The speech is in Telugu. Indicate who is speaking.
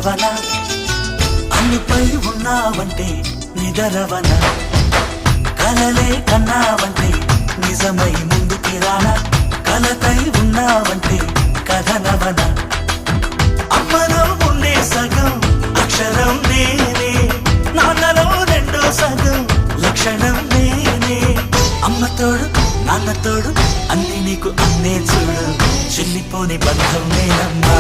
Speaker 1: కలవన అన్నిపై ఉన్నావంటే నిదరవన కలలే కన్నావంటే నిజమై ముందుకి రానా కలతై ఉన్నావంటే కథనవన అమ్మలో ఉండే సగం అక్షరం నేనే నాన్నలో రెండో సగం లక్షణం నేనే అమ్మ తోడు నాన్న తోడు అన్ని నీకు అన్నే చూడు చెల్లిపోని బంధం నేనమ్మా